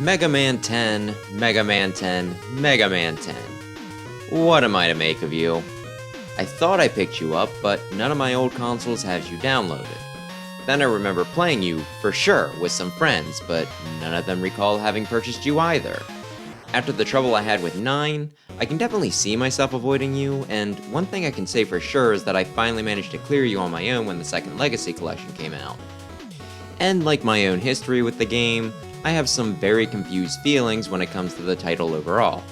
Mega Man 10, Mega Man 10, Mega Man 10. What am I to make of you? I thought I picked you up, but none of my old consoles has you downloaded. Then I remember playing you, for sure, with some friends, but none of them recall having purchased you either. After the trouble I had with 9, I can definitely see myself avoiding you, and one thing I can say for sure is that I finally managed to clear you on my own when the second Legacy Collection came out. And like my own history with the game, I have some very confused feelings when it comes to the title overall.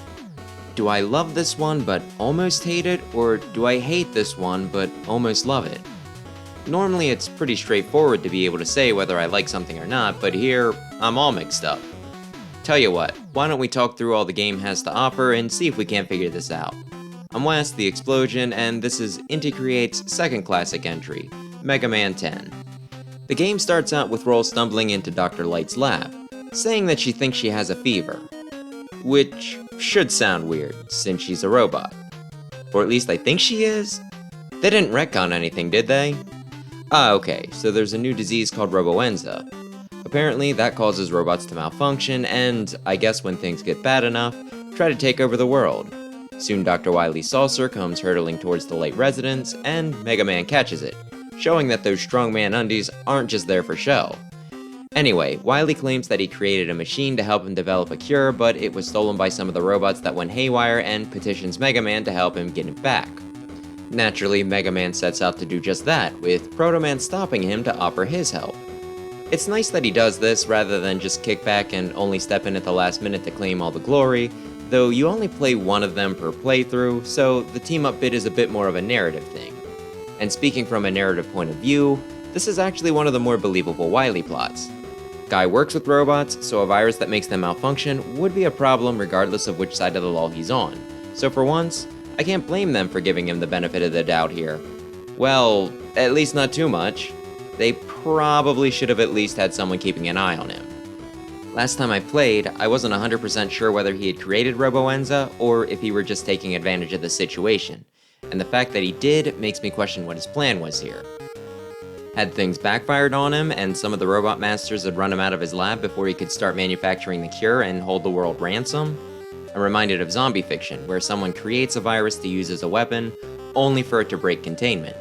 Do I love this one but almost hate it, or do I hate this one but almost love it? Normally it's pretty straightforward to be able to say whether I like something or not, but here, I'm all mixed up. Tell you what, why don't we talk through all the game has to offer and see if we can't figure this out. I'm Wes, the Explosion, and this is Inti Creates' second classic entry, Mega Man 10. The game starts out with Roll stumbling into Dr. Light's lab, saying that she thinks she has a fever. Which should sound weird, since she's a robot. Or at least I think she is? They didn't retcon anything, did they? Ah, okay, so there's a new disease called Roboenza. Apparently, that causes robots to malfunction, and I guess when things get bad enough, try to take over the world. Soon Dr. Wily's saucer comes hurtling towards the Light residence, and Mega Man catches it, showing that those strongman undies aren't just there for show. Anyway, Wily claims that he created a machine to help him develop a cure, but it was stolen by some of the robots that went haywire and petitions Mega Man to help him get it back. Naturally, Mega Man sets out to do just that, with Proto Man stopping him to offer his help. It's nice that he does this rather than just kick back and only step in at the last minute to claim all the glory, though you only play one of them per playthrough, so the team-up bit is a bit more of a narrative thing. And speaking from a narrative point of view, this is actually one of the more believable Wily plots. Guy works with robots, so a virus that makes them malfunction would be a problem regardless of which side of the law he's on. So for once, I can't blame them for giving him the benefit of the doubt here. Well, at least not too much. They probably should have at least had someone keeping an eye on him. Last time I played, I wasn't 100% sure whether he had created Roboenza or if he were just taking advantage of the situation, and the fact that he did makes me question what his plan was here. Had things backfired on him and some of the robot masters had run him out of his lab before he could start manufacturing the cure and hold the world ransom? I'm reminded of zombie fiction, where someone creates a virus to use as a weapon, only for it to break containment.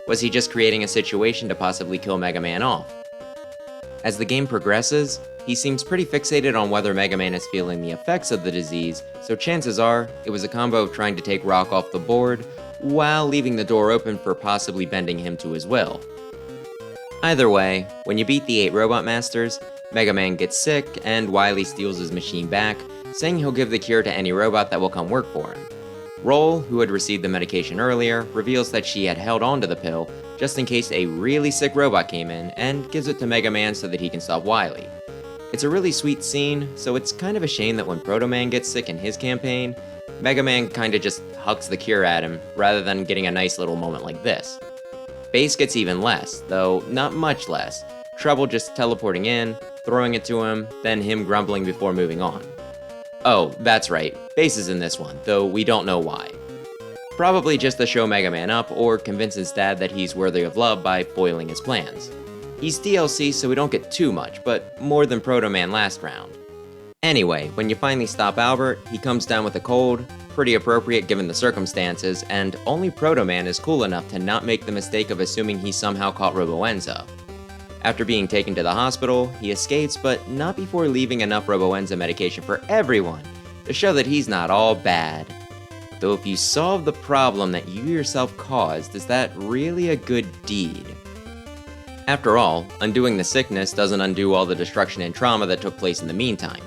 Was he just creating a situation to possibly kill Mega Man off? As the game progresses, he seems pretty fixated on whether Mega Man is feeling the effects of the disease, so chances are, it was a combo of trying to take Rock off the board, while leaving the door open for possibly bending him to his will. Either way, when you beat the 8 Robot Masters, Mega Man gets sick, and Wily steals his machine back, saying he'll give the cure to any robot that will come work for him. Roll, who had received the medication earlier, reveals that she had held onto the pill just in case a really sick robot came in, and gives it to Mega Man so that he can stop Wily. It's a really sweet scene, so it's kind of a shame that when Proto Man gets sick in his campaign, Mega Man kinda just hucks the cure at him, rather than getting a nice little moment like this. Bass gets even less, though not much less, Trouble just teleporting in, throwing it to him, then him grumbling before moving on. Oh, that's right, Bass is in this one, though we don't know why. Probably just to show Mega Man up, or convince his dad that he's worthy of love by foiling his plans. He's DLC, so we don't get too much, but more than Proto Man last round. Anyway, when you finally stop Albert, he comes down with a cold, pretty appropriate given the circumstances, and only Proto Man is cool enough to not make the mistake of assuming he somehow caught Roboenza. After being taken to the hospital, he escapes, but not before leaving enough Roboenza medication for everyone, to show that he's not all bad. Though if you solve the problem that you yourself caused, is that really a good deed? After all, undoing the sickness doesn't undo all the destruction and trauma that took place in the meantime.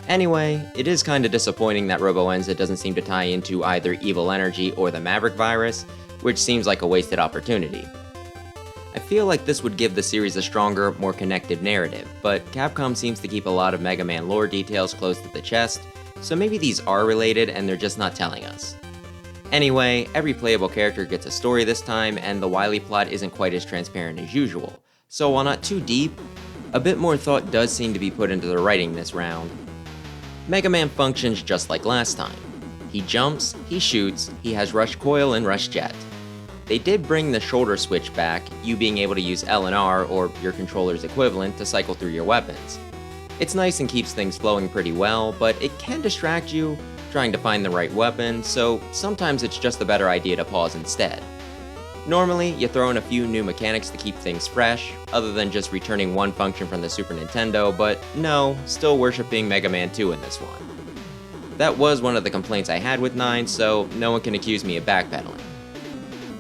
Anyway, it is kinda disappointing that Roboenza doesn't seem to tie into either Evil Energy or the Maverick virus, which seems like a wasted opportunity. I feel like this would give the series a stronger, more connected narrative, but Capcom seems to keep a lot of Mega Man lore details close to the chest, so maybe these are related and they're just not telling us. Anyway, every playable character gets a story this time, and the Wily plot isn't quite as transparent as usual, so while not too deep, a bit more thought does seem to be put into the writing this round. Mega Man functions just like last time. He jumps, he shoots, he has Rush Coil and Rush Jet. They did bring the shoulder switch back, you being able to use L and R, or your controller's equivalent, to cycle through your weapons. It's nice and keeps things flowing pretty well, but it can distract you trying to find the right weapon, so sometimes it's just a better idea to pause instead. Normally, you throw in a few new mechanics to keep things fresh, other than just returning one function from the Super Nintendo, but no, still worshiping Mega Man 2 in this one. That was one of the complaints I had with 9, so no one can accuse me of backpedaling.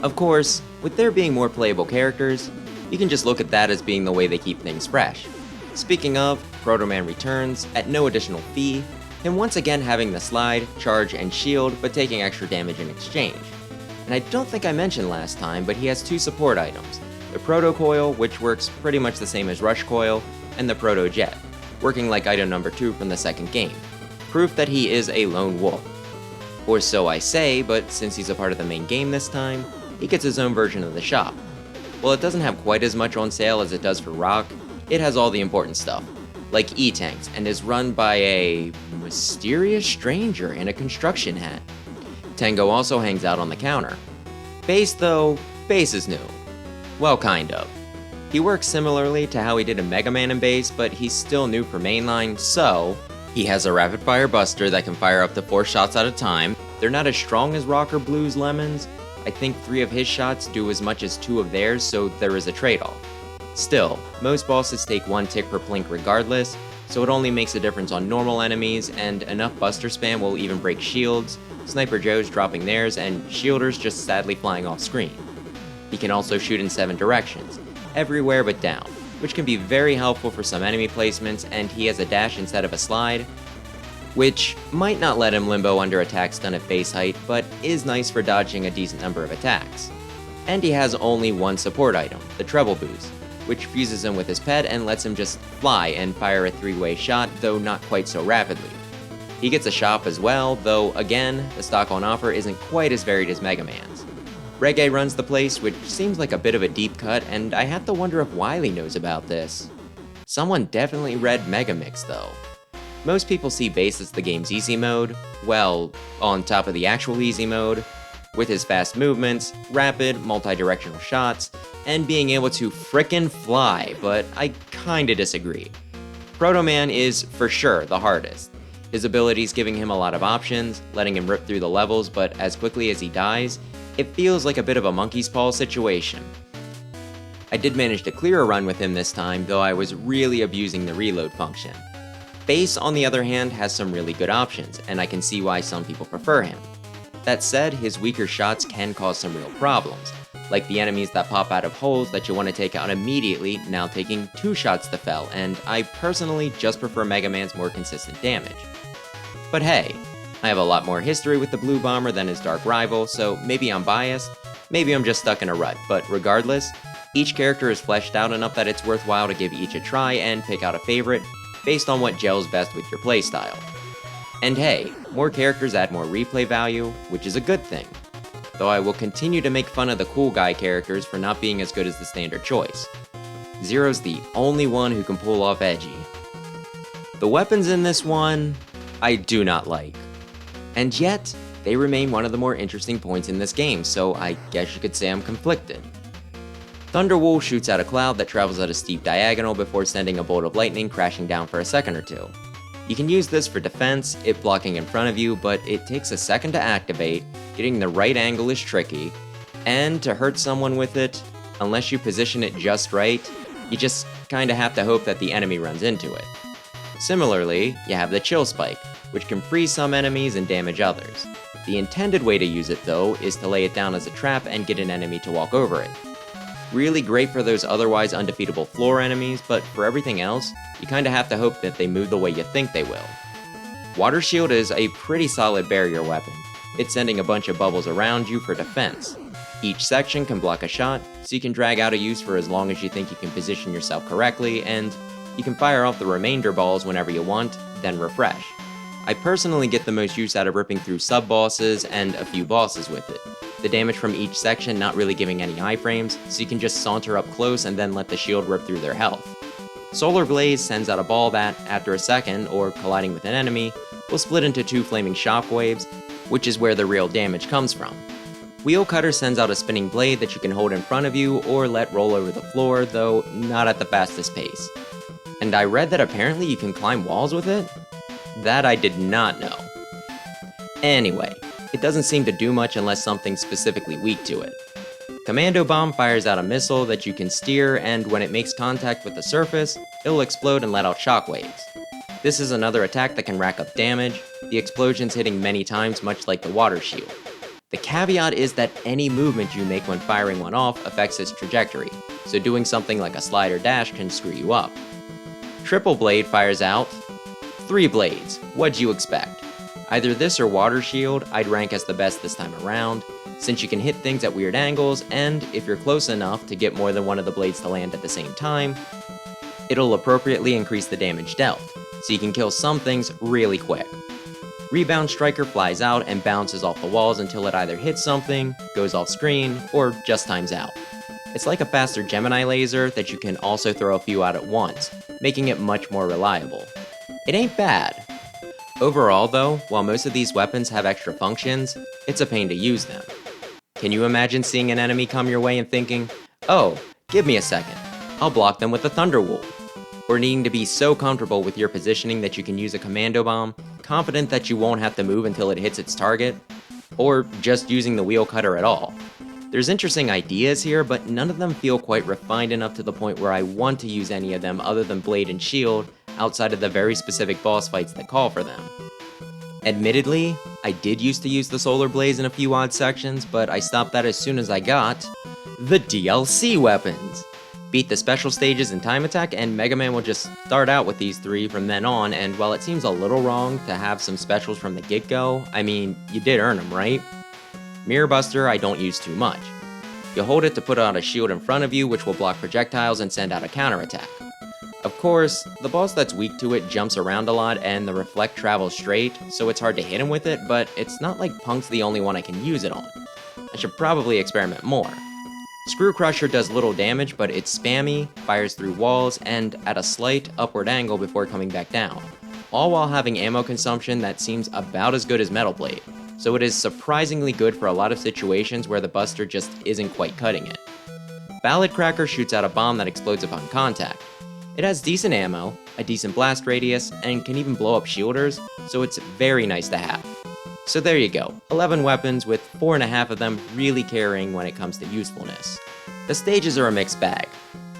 Of course, with there being more playable characters, you can just look at that as being the way they keep things fresh. Speaking of, Proto Man returns, at no additional fee, him once again having the slide, charge, and shield, but taking extra damage in exchange. And I don't think I mentioned last time, but he has 2 support items, the Proto Coil, which works pretty much the same as Rush Coil, and the Proto Jet, working like item number 2 from the second game. Proof that he is a lone wolf. Or so I say, but since he's a part of the main game this time, he gets his own version of the shop. While it doesn't have quite as much on sale as it does for Rock, it has all the important stuff, like E-Tanks, and is run by a mysterious stranger in a construction hat. Tengo also hangs out on the counter. Base though, Base is new. Well, kind of. He works similarly to how he did in Mega Man and Base, but he's still new for mainline, so he has a rapid fire buster that can fire up to 4 shots at a time. They're not as strong as Rock or Blue's Lemons. I think 3 of his shots do as much as 2 of theirs, so there is a trade-off. Still, most bosses take 1 tick per plink regardless, so it only makes a difference on normal enemies, and enough buster spam will even break shields, Sniper Joes dropping theirs, and shielders just sadly flying off screen. He can also shoot in 7 directions, everywhere but down, which can be very helpful for some enemy placements, and he has a dash instead of a slide, which might not let him limbo under attacks done at base height, but is nice for dodging a decent number of attacks. And he has only 1 support item, the Treble Boost, which fuses him with his pet and lets him just fly and fire a 3-way shot, though not quite so rapidly. He gets a shop as well, though again, the stock on offer isn't quite as varied as Mega Man's. Reggae runs the place, which seems like a bit of a deep cut, and I have to wonder if Wily knows about this. Someone definitely read Mega Mix though. Most people see Base as the game's easy mode, well, on top of the actual easy mode, with his fast movements, rapid, multi-directional shots, and being able to frickin' fly, but I kinda disagree. Proto Man is, for sure, the hardest. His abilities giving him a lot of options, letting him rip through the levels, but as quickly as he dies, it feels like a bit of a monkey's paw situation. I did manage to clear a run with him this time, though I was really abusing the reload function. Base, on the other hand, has some really good options, and I can see why some people prefer him. That said, his weaker shots can cause some real problems, like the enemies that pop out of holes that you want to take out immediately, now taking 2 shots to fell, and I personally just prefer Mega Man's more consistent damage. But hey, I have a lot more history with the Blue Bomber than his dark rival, so maybe I'm biased, maybe I'm just stuck in a rut, but regardless, each character is fleshed out enough that it's worthwhile to give each a try and pick out a favorite, based on what gels best with your playstyle. And hey, more characters add more replay value, which is a good thing. Though I will continue to make fun of the cool guy characters for not being as good as the standard choice. Zero's the only one who can pull off edgy. The weapons in this one, I do not like. And yet, they remain one of the more interesting points in this game, so I guess you could say I'm conflicted. Thunderwool shoots out a cloud that travels at a steep diagonal before sending a bolt of lightning crashing down for a second or 2. You can use this for defense, it blocking in front of you, but it takes a second to activate, getting the right angle is tricky, and to hurt someone with it, unless you position it just right, you just kinda have to hope that the enemy runs into it. Similarly, you have the Chill Spike, which can freeze some enemies and damage others. The intended way to use it though, is to lay it down as a trap and get an enemy to walk over it. Really great for those otherwise undefeatable floor enemies, but for everything else, you kinda have to hope that they move the way you think they will. Water Shield is a pretty solid barrier weapon. It's sending a bunch of bubbles around you for defense. Each section can block a shot, so you can drag out a use for as long as you think you can position yourself correctly, and you can fire off the remainder balls whenever you want, then refresh. I personally get the most use out of ripping through sub-bosses and a few bosses with it. The damage from each section not really giving any iframes, so you can just saunter up close and then let the shield rip through their health. Solar Blaze sends out a ball that, after a second, or colliding with an enemy, will split into 2 flaming shockwaves, which is where the real damage comes from. Wheel Cutter sends out a spinning blade that you can hold in front of you or let roll over the floor, though not at the fastest pace. And I read that apparently you can climb walls with it? That I did not know. Anyway, it doesn't seem to do much unless something's specifically weak to it. Commando Bomb fires out a missile that you can steer, and when it makes contact with the surface, it'll explode and let out shockwaves. This is another attack that can rack up damage, the explosions hitting many times much like the water shield. The caveat is that any movement you make when firing one off affects its trajectory, so doing something like a slide or dash can screw you up. Triple Blade fires out 3 blades. What'd you expect? Either this or Water Shield I'd rank as the best this time around, since you can hit things at weird angles, and if you're close enough to get more than one of the blades to land at the same time, it'll appropriately increase the damage dealt, so you can kill some things really quick. Rebound Striker flies out and bounces off the walls until it either hits something, goes off screen, or just times out. It's like a faster Gemini laser that you can also throw a few out at once, making it much more reliable. It ain't bad. Overall though, while most of these weapons have extra functions, it's a pain to use them. Can you imagine seeing an enemy come your way and thinking, oh, give me a second, I'll block them with a Thunder Wolf? Or needing to be so comfortable with your positioning that you can use a Commando Bomb, confident that you won't have to move until it hits its target? Or just using the wheel cutter at all? There's interesting ideas here, but none of them feel quite refined enough to the point where I want to use any of them other than Blade and Shield, outside of the very specific boss fights that call for them. Admittedly, I did used to use the Solar Blaze in a few odd sections, but I stopped that as soon as I got the DLC weapons. Beat the special stages in Time Attack, and Mega Man will just start out with these 3 from then on, and while it seems a little wrong to have some specials from the get-go, I mean, you did earn them, right? Mirror Buster I don't use too much. You hold it to put out a shield in front of you, which will block projectiles and send out a counterattack. Of course, the boss that's weak to it jumps around a lot and the reflect travels straight, so it's hard to hit him with it, but it's not like Punk's the only one I can use it on. I should probably experiment more. Screw Crusher does little damage, but it's spammy, fires through walls, and at a slight upward angle before coming back down, all while having ammo consumption that seems about as good as Metal Blade, so it is surprisingly good for a lot of situations where the Buster just isn't quite cutting it. Ballad Cracker shoots out a bomb that explodes upon contact. It has decent ammo, a decent blast radius, and can even blow up shielders, so it's very nice to have. So there you go, 11 weapons with 4.5 of them really carrying when it comes to usefulness. The stages are a mixed bag.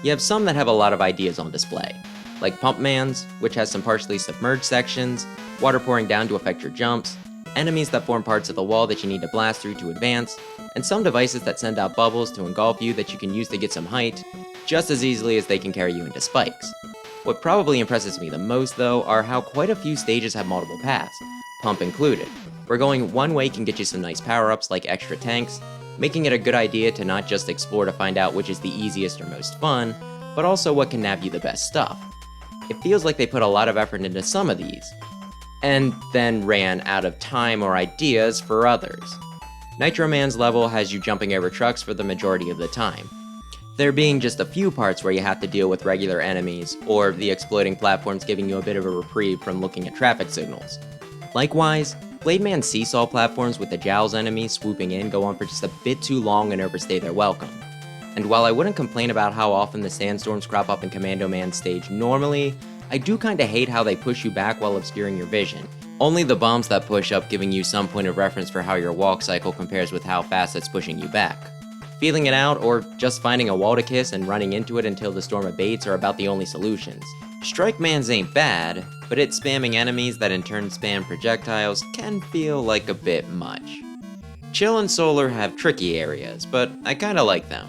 You have some that have a lot of ideas on display, like Pump Man's, which has some partially submerged sections, water pouring down to affect your jumps, enemies that form parts of the wall that you need to blast through to advance, and some devices that send out bubbles to engulf you that you can use to get some height, just as easily as they can carry you into spikes. What probably impresses me the most though are how quite a few stages have multiple paths, Pump included, where going one way can get you some nice power-ups like extra tanks, making it a good idea to not just explore to find out which is the easiest or most fun, but also what can nab you the best stuff. It feels like they put a lot of effort into some of these, and then ran out of time or ideas for others. Nitro Man's level has you jumping over trucks for the majority of the time, there being just a few parts where you have to deal with regular enemies, or the exploding platforms giving you a bit of a reprieve from looking at traffic signals. Likewise, Blade Man's seesaw platforms with the Jowls enemies swooping in go on for just a bit too long and overstay their welcome. And while I wouldn't complain about how often the sandstorms crop up in Commando Man's stage normally, I do kinda hate how they push you back while obscuring your vision. Only the bombs that push up giving you some point of reference for how your walk cycle compares with how fast it's pushing you back. Feeling it out, or just finding a wall to kiss and running into it until the storm abates are about the only solutions. Strike Man's ain't bad, but it spamming enemies that in turn spam projectiles can feel like a bit much. Chill and Solar have tricky areas, but I kinda like them.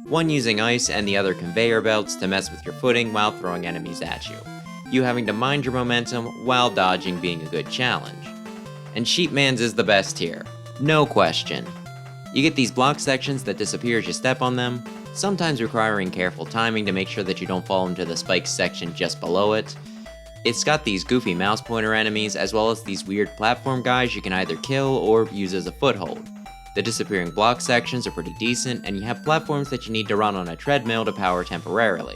One using ice and the other conveyor belts to mess with your footing while throwing enemies at you. You having to mind your momentum while dodging being a good challenge. And Sheep Man's is the best here, no question. You get these block sections that disappear as you step on them, sometimes requiring careful timing to make sure that you don't fall into the spikes section just below it. It's got these goofy mouse pointer enemies as well as these weird platform guys you can either kill or use as a foothold. The disappearing block sections are pretty decent, and you have platforms that you need to run on a treadmill to power temporarily.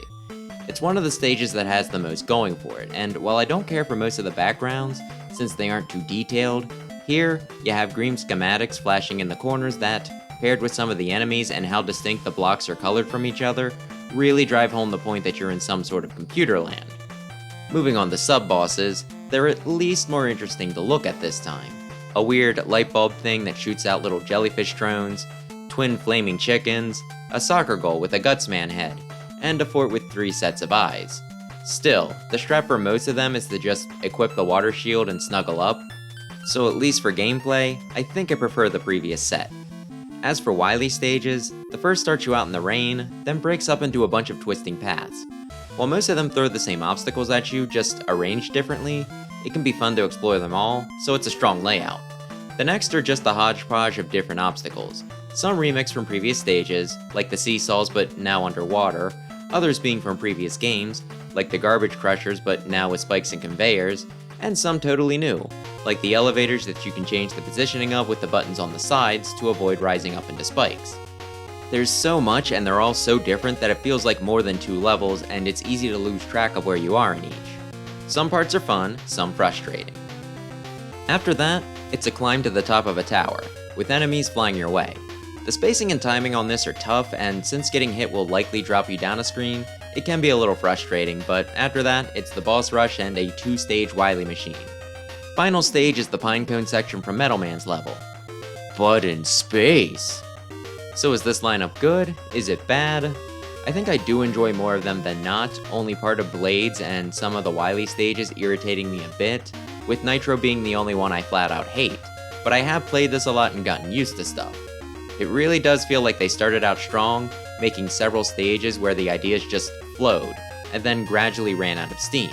It's one of the stages that has the most going for it, and while I don't care for most of the backgrounds, since they aren't too detailed, here, you have green schematics flashing in the corners that, paired with some of the enemies and how distinct the blocks are colored from each other, really drive home the point that you're in some sort of computer land. Moving on to sub-bosses, they're at least more interesting to look at this time. A weird light bulb thing that shoots out little jellyfish drones, twin flaming chickens, a soccer goal with a Gutsman head, and a fort with 3 sets of eyes. Still, the strat for most of them is to just equip the water shield and snuggle up, so at least for gameplay, I think I prefer the previous set. As for Wily stages, the first starts you out in the rain, then breaks up into a bunch of twisting paths. While most of them throw the same obstacles at you, just arranged differently, it can be fun to explore them all, so it's a strong layout. The next are just a hodgepodge of different obstacles, some remixed from previous stages, like the seesaws but now underwater, others being from previous games, like the garbage crushers but now with spikes and conveyors, and some totally new, like the elevators that you can change the positioning of with the buttons on the sides to avoid rising up into spikes. There's so much and they're all so different that it feels like more than 2 levels and it's easy to lose track of where you are in each. Some parts are fun, some frustrating. After that, it's a climb to the top of a tower, with enemies flying your way. The spacing and timing on this are tough, and since getting hit will likely drop you down a screen, it can be a little frustrating, but after that, it's the boss rush and a 2-stage Wily machine. Final stage is the Pinecone section from Metal Man's level. But in space! So is this lineup good? Is it bad? I think I do enjoy more of them than not, only part of Blades and some of the Wily stages irritating me a bit, with Nitro being the only one I flat out hate, but I have played this a lot and gotten used to stuff. It really does feel like they started out strong, making several stages where the ideas just flowed, and then gradually ran out of steam.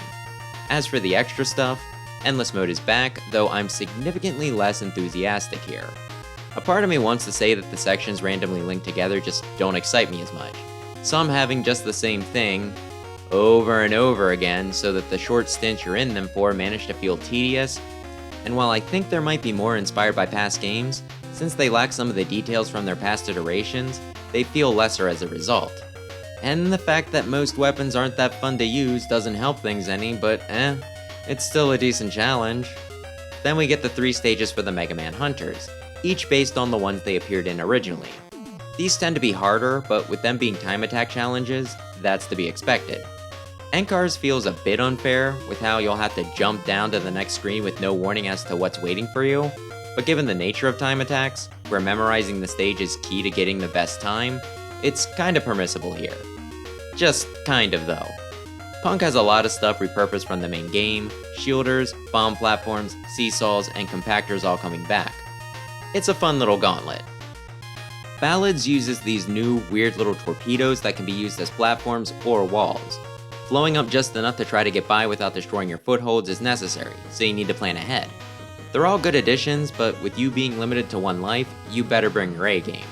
As for the extra stuff, Endless Mode is back, though I'm significantly less enthusiastic here. A part of me wants to say that the sections randomly linked together just don't excite me as much, some having just the same thing over and over again so that the short stints you're in them for manage to feel tedious, and while I think there might be more inspired by past games, since they lack some of the details from their past iterations, they feel lesser as a result. And the fact that most weapons aren't that fun to use doesn't help things any, but it's still a decent challenge. Then we get the 3 stages for the Mega Man Hunters, each based on the ones they appeared in originally. These tend to be harder, but with them being time attack challenges, that's to be expected. Encar's feels a bit unfair, with how you'll have to jump down to the next screen with no warning as to what's waiting for you, but given the nature of time attacks, where memorizing the stage is key to getting the best time, it's kinda permissible here. Just kind of though. Punk has a lot of stuff repurposed from the main game, shielders, bomb platforms, seesaws, and compactors all coming back. It's a fun little gauntlet. Ballads uses these new, weird little torpedoes that can be used as platforms or walls. Blowing up just enough to try to get by without destroying your footholds is necessary, so you need to plan ahead. They're all good additions, but with you being limited to 1 life, you better bring your A game.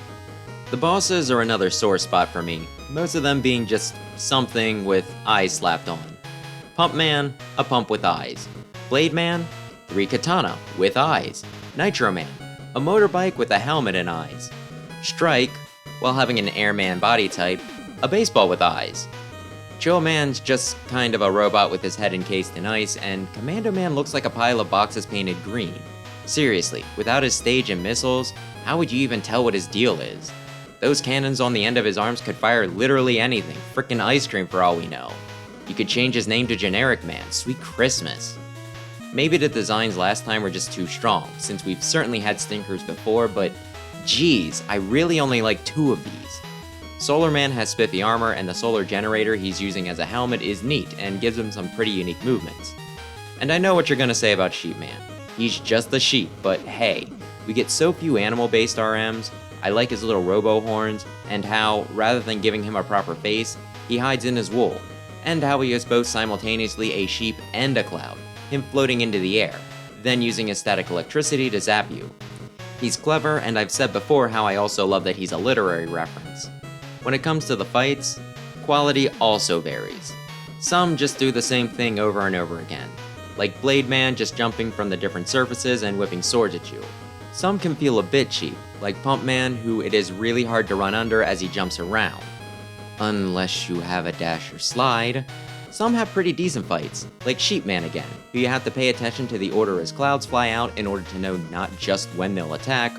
The bosses are another sore spot for me, most of them being just something with eyes slapped on. Pump Man, a pump with eyes. Blade Man, 3 katana with eyes. Nitro Man, a motorbike with a helmet and eyes. Strike, while having an airman body type, a baseball with eyes. Joe Man's just kind of a robot with his head encased in ice, and Commando Man looks like a pile of boxes painted green. Seriously, without his stage and missiles, how would you even tell what his deal is? Those cannons on the end of his arms could fire literally anything, frickin' ice cream for all we know. You could change his name to Generic Man, sweet Christmas. Maybe the designs last time were just too strong, since we've certainly had stinkers before, but geez, I really only like 2 of these. Solar Man has spiffy armor, and the solar generator he's using as a helmet is neat and gives him some pretty unique movements. And I know what you're gonna say about Sheep Man. He's just the sheep, but hey, we get so few animal-based RMs. I like his little robo horns, and how, rather than giving him a proper face, he hides in his wool, and how he is both simultaneously a sheep and a cloud, him floating into the air, then using his static electricity to zap you. He's clever, and I've said before how I also love that he's a literary reference. When it comes to the fights, quality also varies. Some just do the same thing over and over again, like Blade Man just jumping from the different surfaces and whipping swords at you. Some can feel a bit cheap, like Pump Man, who it is really hard to run under as he jumps around. Unless you have a dash or slide. Some have pretty decent fights, like Sheep Man again, who you have to pay attention to the order as clouds fly out in order to know not just when they'll attack,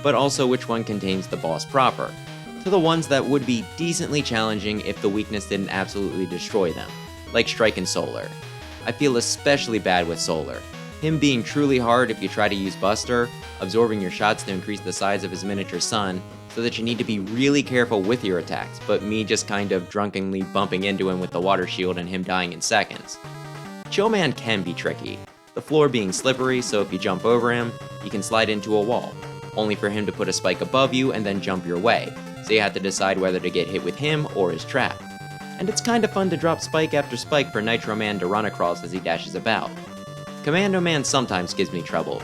but also which one contains the boss proper, to the ones that would be decently challenging if the weakness didn't absolutely destroy them, like Strike and Solar. I feel especially bad with Solar. Him being truly hard if you try to use Buster, absorbing your shots to increase the size of his miniature sun, so that you need to be really careful with your attacks, but me just kind of drunkenly bumping into him with the water shield and him dying in seconds. Chillman can be tricky, the floor being slippery, so if you jump over him, you can slide into a wall, only for him to put a spike above you and then jump your way, so you have to decide whether to get hit with him or his trap. And it's kinda fun to drop spike after spike for Nitro Man to run across as he dashes about. Commando Man sometimes gives me trouble,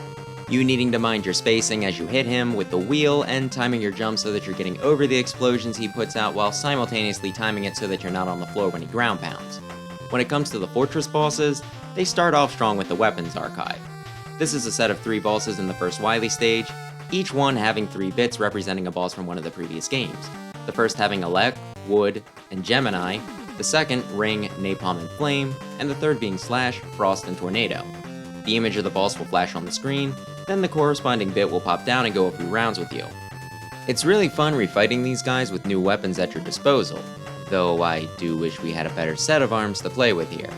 you needing to mind your spacing as you hit him with the wheel and timing your jump so that you're getting over the explosions he puts out while simultaneously timing it so that you're not on the floor when he ground pounds. When it comes to the Fortress bosses, they start off strong with the Weapons Archive. This is a set of 3 bosses in the first Wily stage, each one having 3 bits representing a boss from one of the previous games. The first having Elec, Wood, and Gemini, the second Ring, Napalm, and Flame, and the third being Slash, Frost, and Tornado. The image of the boss will flash on the screen, then the corresponding bit will pop down and go a few rounds with you. It's really fun refighting these guys with new weapons at your disposal, though I do wish we had a better set of arms to play with here.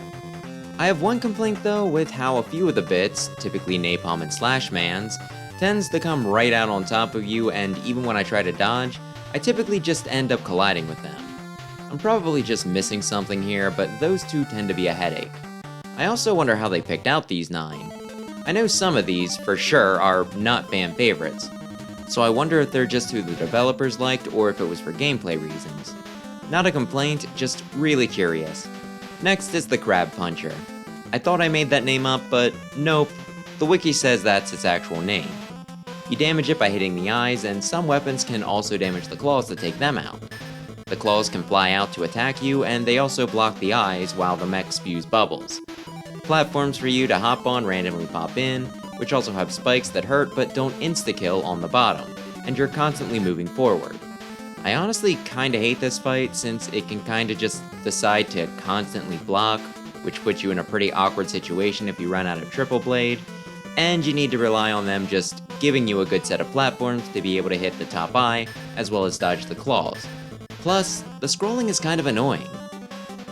I have one complaint though with how a few of the bits, typically Napalm and Slash Man's, tends to come right out on top of you, and even when I try to dodge, I typically just end up colliding with them. I'm probably just missing something here, but those two tend to be a headache. I also wonder how they picked out these 9. I know some of these, for sure, are not fan favorites, so I wonder if they're just who the developers liked or if it was for gameplay reasons. Not a complaint, just really curious. Next is the Crab Puncher. I thought I made that name up, but nope, the wiki says that's its actual name. You damage it by hitting the eyes, and some weapons can also damage the claws to take them out. The claws can fly out to attack you, and they also block the eyes while the mech spews bubbles. Platforms for you to hop on randomly pop in, which also have spikes that hurt but don't insta-kill on the bottom, and you're constantly moving forward. I honestly kinda hate this fight since it can kinda just decide to constantly block, which puts you in a pretty awkward situation if you run out of Triple Blade, and you need to rely on them just giving you a good set of platforms to be able to hit the top eye, as well as dodge the claws. Plus, the scrolling is kind of annoying.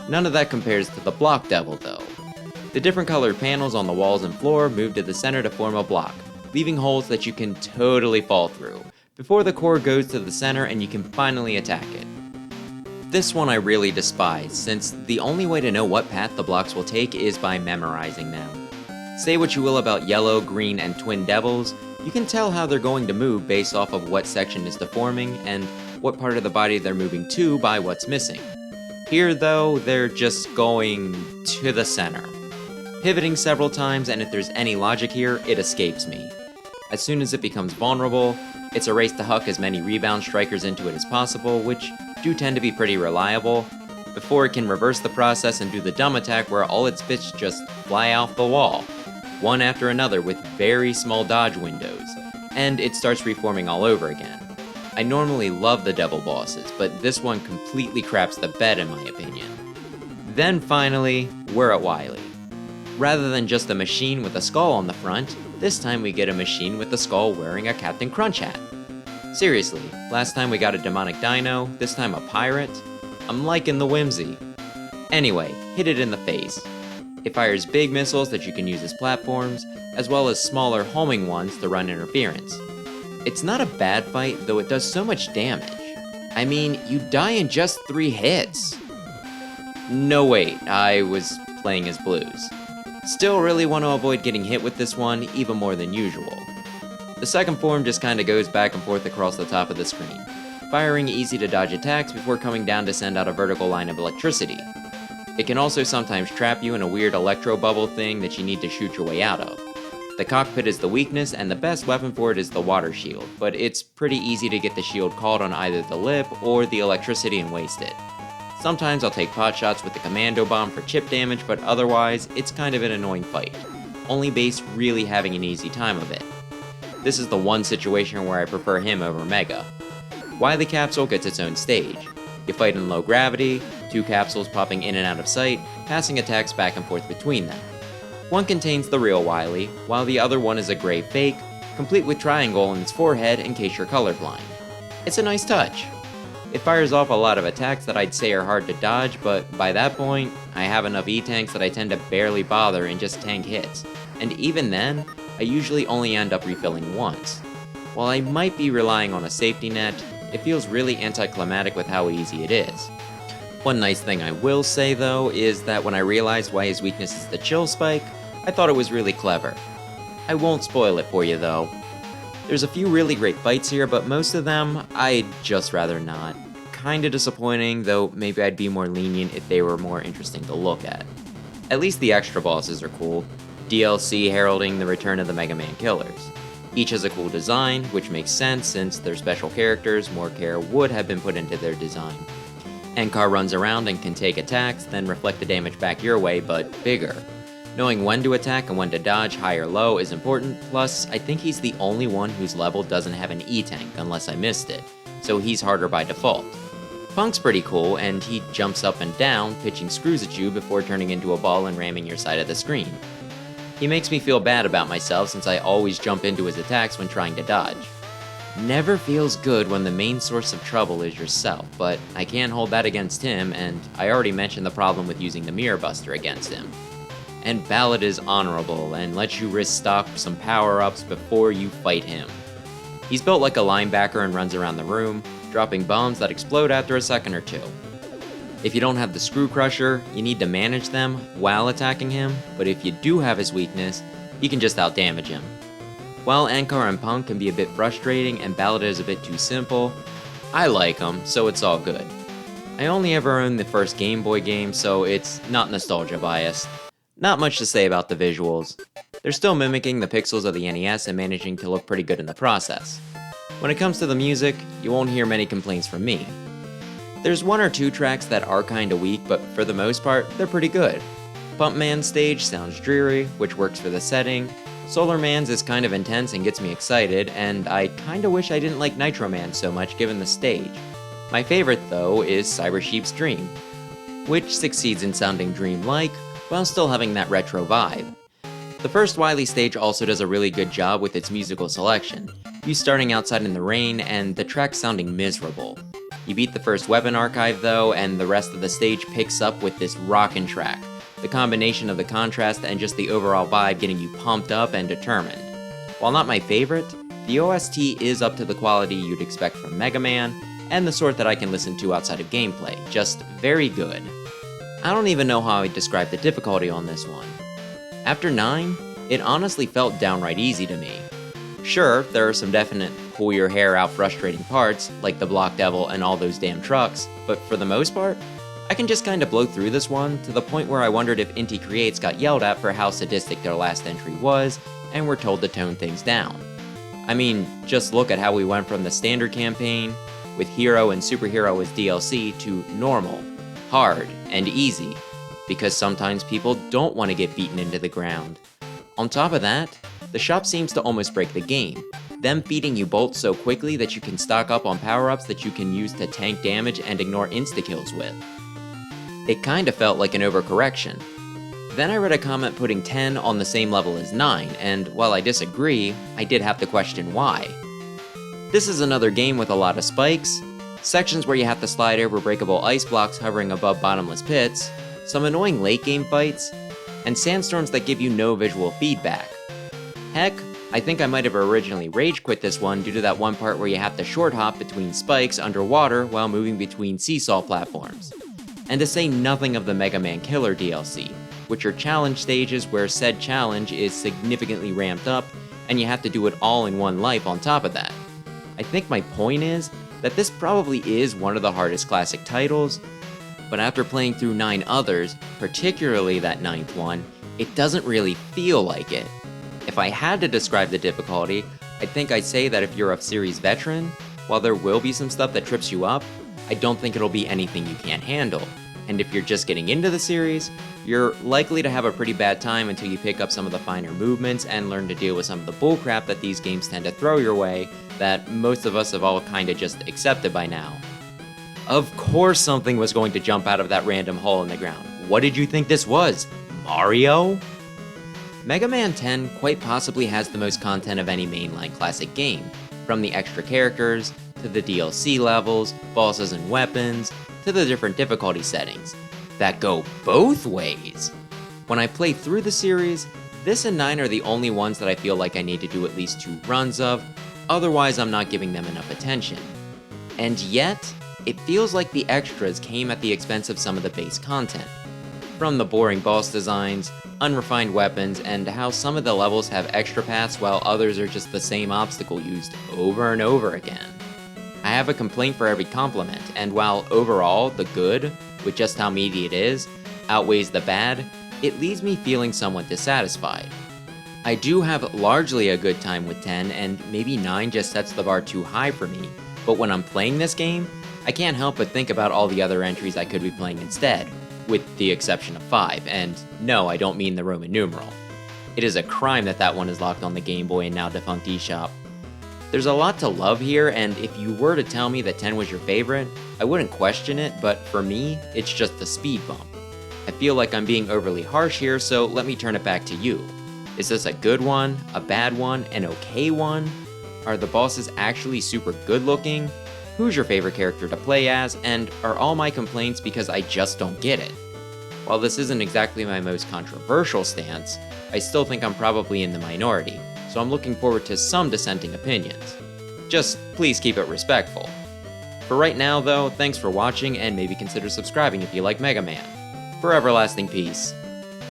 None of that compares to the Block Devil though. The different colored panels on the walls and floor move to the center to form a block, leaving holes that you can totally fall through, before the core goes to the center and you can finally attack it. This one I really despise, since the only way to know what path the blocks will take is by memorizing them. Say what you will about Yellow, Green, and Twin Devils, you can tell how they're going to move based off of what section is deforming and what part of the body they're moving to by what's missing. Here though, they're just going to the center. Pivoting several times, and if there's any logic here, it escapes me. As soon as it becomes vulnerable, it's a race to huck as many rebound strikers into it as possible, which do tend to be pretty reliable, before it can reverse the process and do the dumb attack where all its bits just fly off the wall, one after another with very small dodge windows, and it starts reforming all over again. I normally love the devil bosses, but this one completely craps the bed in my opinion. Then finally, we're at Wily. Rather than just a machine with a skull on the front, this time we get a machine with the skull wearing a Captain Crunch hat. Seriously, last time we got a demonic dino, this time a pirate? I'm liking the whimsy. Anyway, hit it in the face. It fires big missiles that you can use as platforms, as well as smaller homing ones to run interference. It's not a bad fight, though it does so much damage. I mean, you die in just 3 hits. No wait, I was playing as Blues. Still really want to avoid getting hit with this one, even more than usual. The second form just kinda goes back and forth across the top of the screen, firing easy to dodge attacks before coming down to send out a vertical line of electricity. It can also sometimes trap you in a weird electro bubble thing that you need to shoot your way out of. The cockpit is the weakness, and the best weapon for it is the water shield, but it's pretty easy to get the shield caught on either the lip or the electricity and waste it. Sometimes I'll take pot shots with the commando bomb for chip damage, but otherwise, it's kind of an annoying fight. Only Base really having an easy time of it. This is the one situation where I prefer him over Mega. Wily Capsule gets its own stage. You fight in low gravity, 2 capsules popping in and out of sight, passing attacks back and forth between them. One contains the real Wily, while the other one is a gray fake, complete with triangle on its forehead in case you're colorblind. It's a nice touch. It fires off a lot of attacks that I'd say are hard to dodge, but by that point, I have enough E-tanks that I tend to barely bother and just tank hits, and even then, I usually only end up refilling once. While I might be relying on a safety net, it feels really anticlimactic with how easy it is. One nice thing I will say though is that when I realized why his weakness is the chill spike, I thought it was really clever. I won't spoil it for you though. There's a few really great fights here, but most of them, I'd just rather not. Kinda disappointing, though maybe I'd be more lenient if they were more interesting to look at. At least the extra bosses are cool, DLC heralding the return of the Mega Man killers. Each has a cool design, which makes sense since they're special characters, more care would have been put into their design. Ankar runs around and can take attacks, then reflect the damage back your way, but bigger. Knowing when to attack and when to dodge high or low is important, plus I think he's the only one whose level doesn't have an E-tank unless I missed it, so he's harder by default. Punk's pretty cool, and he jumps up and down, pitching screws at you before turning into a ball and ramming your side of the screen. He makes me feel bad about myself since I always jump into his attacks when trying to dodge. Never feels good when the main source of trouble is yourself, but I can't hold that against him, and I already mentioned the problem with using the Mirror Buster against him. And Ballad is honorable and lets you risk stock some power-ups before you fight him. He's built like a linebacker and runs around the room, dropping bombs that explode after a second or two. If you don't have the Screw Crusher, you need to manage them while attacking him, but if you do have his weakness, you can just outdamage him. While Ankar and Punk can be a bit frustrating and Ballad is a bit too simple, I like them, so it's all good. I only ever owned the first Game Boy game, so it's not nostalgia biased. Not much to say about the visuals. They're still mimicking the pixels of the NES and managing to look pretty good in the process. When it comes to the music, you won't hear many complaints from me. There's one or two tracks that are kinda weak, but for the most part, they're pretty good. Pump Man's stage sounds dreary, which works for the setting. Solar Man's is kind of intense and gets me excited, and I kinda wish I didn't like Nitro Man so much given the stage. My favorite though is Cyber Sheep's Dream, which succeeds in sounding dreamlike, while still having that retro vibe. The first Wily stage also does a really good job with its musical selection, you starting outside in the rain and the track sounding miserable. You beat the first weapon archive though, and the rest of the stage picks up with this rockin' track, the combination of the contrast and just the overall vibe getting you pumped up and determined. While not my favorite, the OST is up to the quality you'd expect from Mega Man, and the sort that I can listen to outside of gameplay, just very good. I don't even know how I'd describe the difficulty on this one. After 9, it honestly felt downright easy to me. Sure, there are some definite pull your hair out frustrating parts, like the Block Devil and all those damn trucks, but for the most part, I can just kinda blow through this one to the point where I wondered if Inti Creates got yelled at for how sadistic their last entry was, and were told to tone things down. I mean, just look at how we went from the standard campaign, with Hero and Superhero as DLC, to normal, hard, and easy, because sometimes people don't want to get beaten into the ground. On top of that, the shop seems to almost break the game, them feeding you bolts so quickly that you can stock up on power-ups that you can use to tank damage and ignore insta-kills with. It kinda felt like an overcorrection. Then I read a comment putting 10 on the same level as 9, and while I disagree, I did have to question why. This is another game with a lot of spikes, sections where you have to slide over breakable ice blocks hovering above bottomless pits, some annoying late game fights, and sandstorms that give you no visual feedback. Heck, I think I might have originally rage quit this one due to that one part where you have to short hop between spikes underwater while moving between seesaw platforms. And to say nothing of the Mega Man Killer DLC, which are challenge stages where said challenge is significantly ramped up, and you have to do it all in one life on top of that. I think my point is that this probably is one of the hardest classic titles, but after playing through 9 others, particularly that 9th one, it doesn't really feel like it. If I had to describe the difficulty, I think I'd say that if you're a series veteran, while there will be some stuff that trips you up, I don't think it'll be anything you can't handle. And if you're just getting into the series, you're likely to have a pretty bad time until you pick up some of the finer movements and learn to deal with some of the bullcrap that these games tend to throw your way that most of us have all kinda just accepted by now. Of course something was going to jump out of that random hole in the ground. What did you think this was? Mario? Mega Man 10 quite possibly has the most content of any mainline classic game, from the extra characters, to the DLC levels, bosses and weapons, to the different difficulty settings that go both ways. When I play through the series, this and 9 are the only ones that I feel like I need to do at least 2 runs of, otherwise I'm not giving them enough attention. And yet, it feels like the extras came at the expense of some of the base content. From the boring boss designs, unrefined weapons, and how some of the levels have extra paths while others are just the same obstacle used over and over again. I have a complaint for every compliment, and while overall the good, with just how meaty it is, outweighs the bad, it leaves me feeling somewhat dissatisfied. I do have largely a good time with 10, and maybe 9 just sets the bar too high for me, but when I'm playing this game, I can't help but think about all the other entries I could be playing instead, with the exception of 5, and no, I don't mean the Roman numeral. It is a crime that that one is locked on the Game Boy and now defunct eShop. There's a lot to love here, and if you were to tell me that 10 was your favorite, I wouldn't question it, but for me, it's just the speed bump. I feel like I'm being overly harsh here, so let me turn it back to you. Is this a good one, a bad one, an okay one? Are the bosses actually super good looking? Who's your favorite character to play as, and are all my complaints because I just don't get it? While this isn't exactly my most controversial stance, I still think I'm probably in the minority, so I'm looking forward to some dissenting opinions. Just please keep it respectful. For right now though, thanks for watching and maybe consider subscribing if you like Mega Man. For everlasting peace,